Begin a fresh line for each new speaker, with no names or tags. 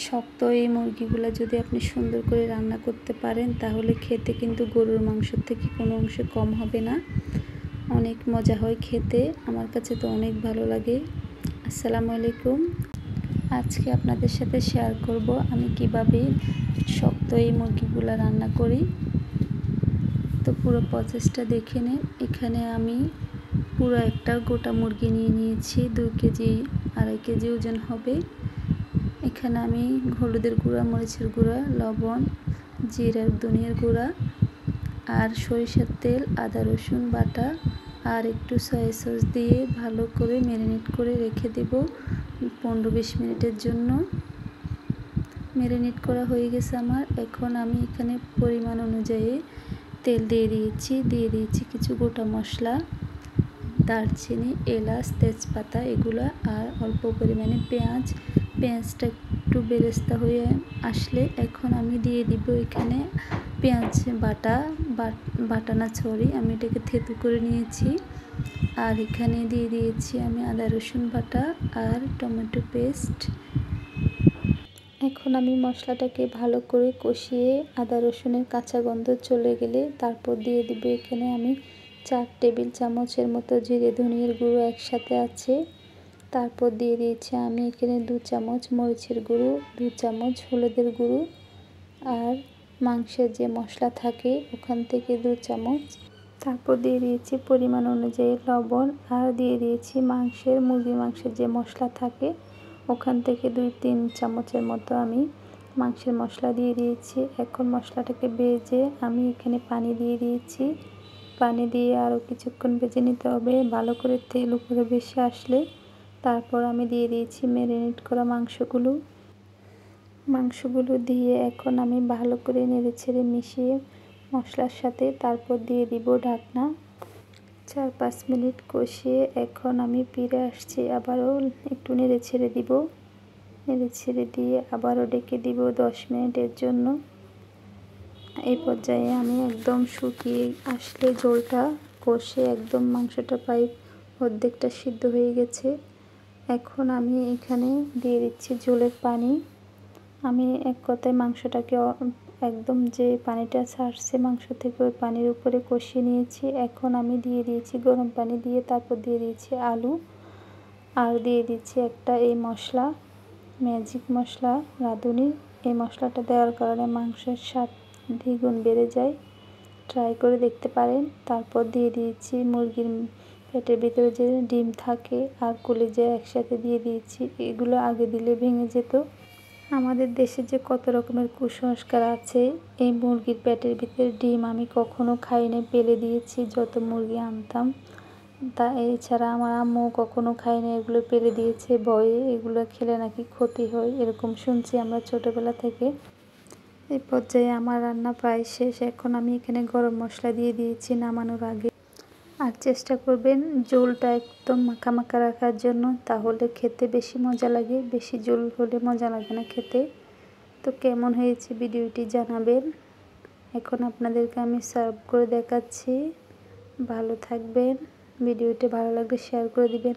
শক্ত এই মুরগিগুলো যদি আপনি সুন্দর করে রান্না করতে পারেন তাহলে খেতে কিন্তু গরুর মাংসের থেকে কোনো অংশে কম হবে না। অনেক মজা হয় খেতে, আমার কাছে তো অনেক ভালো লাগে। আসসালামু আলাইকুম। আজকে আপনাদের সাথে শেয়ার করব আমি কিভাবে শক্ত এই মুরগিগুলো রান্না করি। তো পুরো প্রসেসটা দেখে নিন। এখানে আমি পুরো একটা গোটা মুরগি নিয়ে নিয়েছি, 2 কেজি 2.5 কেজি ওজন হবে। এখানে আমি হলুদের গুঁড়া, মরিচের গুঁড়া, লবণ, জিরার ধনিয়ার গুঁড়া আর সরিষার তেল, আদা রসুন বাটা আর একটু সয়া সস দিয়ে ভালো করে ম্যারিনেট করে রেখে দেব 15-20 মিনিটের জন্য। ম্যারিনেট করা হয়ে গেছে আমার। এখন আমি এখানে পরিমাণ অনুযায়ী তেল দিয়ে দিয়েছি কিছু গোটা মশলা, দারচিনি, এলাচ, তেজপাতা এগুলো, আর অল্প পরিমাণে পেঁয়াজটা একটু বেরেস্তা হয়ে আসলে এখন আমি দিয়ে দিব এখানে পেঁয়াজ আমি এটাকে থেতু করে নিয়েছি। আর এখানে দিয়ে দিয়েছি আমি আদা রসুন বাটা আর টমেটো পেস্ট। এখন আমি মশলাটাকে ভালো করে কষিয়ে আদা রসুনের কাঁচা গন্ধ চলে গেলে তারপর দিয়ে দিব এখানে আমি 4 টেবিল চামচের মতো জিরে ধনিয়ার গুঁড়ো একসাথে আছে। তারপর দিয়ে দিয়েছি আমি এখানে 2 চামচ মরিচের গুঁড়ো, 2 চামচ হলুদের গুঁড়ো আর মাংসের যে মশলা থাকে ওখান থেকে 2 চামচ। তারপর দিয়ে দিয়েছি পরিমাণ অনুযায়ী লবণ আর দিয়ে দিয়েছি মুরগির মাংসের যে মশলা থাকে ওখান থেকে 2-3 চামচের মতো আমি মাংসের মশলা দিয়ে দিয়েছি। এখন মশলাটাকে ভেজে আমি এখানে পানি দিয়ে দিয়েছি। পানি দিয়ে আরও কিছুক্ষণ ভেজে নিতে হবে ভালো করে, তেল উপরে ভেসে আসলে তারপর আমি দিয়ে দিয়েছি ম্যারিনেট করা মাংসগুলো দিয়ে এখন আমি ভালো করে নেড়েচেড়ে মিশিয়ে মশলার সাথে তারপর দিয়ে দিব ঢাকনা। 4-5 মিনিট কষিয়ে এখন আমি ফিরে আসছি, আবারও একটু নেড়েচেড়ে দিয়ে আবারও ডেকে দিব 10 মিনিটের জন্য। এই পর্যায়ে আমি একদম শুকিয়ে আসলে ঝোলটা কষে একদম মাংসটা প্রায় অর্ধেকটা সিদ্ধ হয়ে গেছে। এখন আমি এখানে দিয়ে দিচ্ছি ঝোলের পানি। আমি এক কথায় মাংসটাকে একদম যে পানিটা ছাড়ছে মাংস থেকে ওই পানির উপরে কষিয়ে নিয়েছি। এখন আমি দিয়ে দিয়েছি গরম পানি দিয়ে, তারপর দিয়ে দিয়েছি আলু আর দিয়ে দিচ্ছি একটা এই মশলা, ম্যাজিক মশলা রাঁধুনি। এই মশলাটা দেওয়ার কারণে মাংসের স্বাদ দ্বিগুণ বেড়ে যায়, ট্রাই করে দেখতে পারেন। তারপর দিয়ে দিয়েছি মুরগির পেটের ভিতরে যে ডিম থাকে আর কলিজা একসাথে দিয়ে দিয়েছি। এগুলো আগে দিলে ভেঙে যেত। আমাদের দেশে যে কত রকমের কুসংস্কার আছে, এই মুরগির পেটের ভিতরে ডিম আমি কখনো খাইনি, ফেলে দিয়েছি যত মুরগি আনতাম। এছাড়া আমার আম্মু কখনো খায়নি, এগুলো ফেলে দিয়েছে ভয়ে, এগুলো খেলে নাকি ক্ষতি হয় এরকম শুনছি আমরা ছোটোবেলা থেকে। এই পর্যায়ে আমার রান্না প্রায় শেষ। এখন আমি এখানে গরম মশলা দিয়ে দিয়েছি নামানোর আগে। আর চেষ্টা করবেন ঝোলটা একদম মাখা রাখার জন্য, তাহলে খেতে বেশি মজা লাগে। বেশি ঝোল হলে মজা লাগে না খেতে। তো কেমন হয়েছে ভিডিওটি জানাবেন। এখন আপনাদেরকে আমি সার্ভ করে দেখাচ্ছি। ভালো থাকবেন। ভিডিওটি ভালো লাগলে শেয়ার করে দিবেন।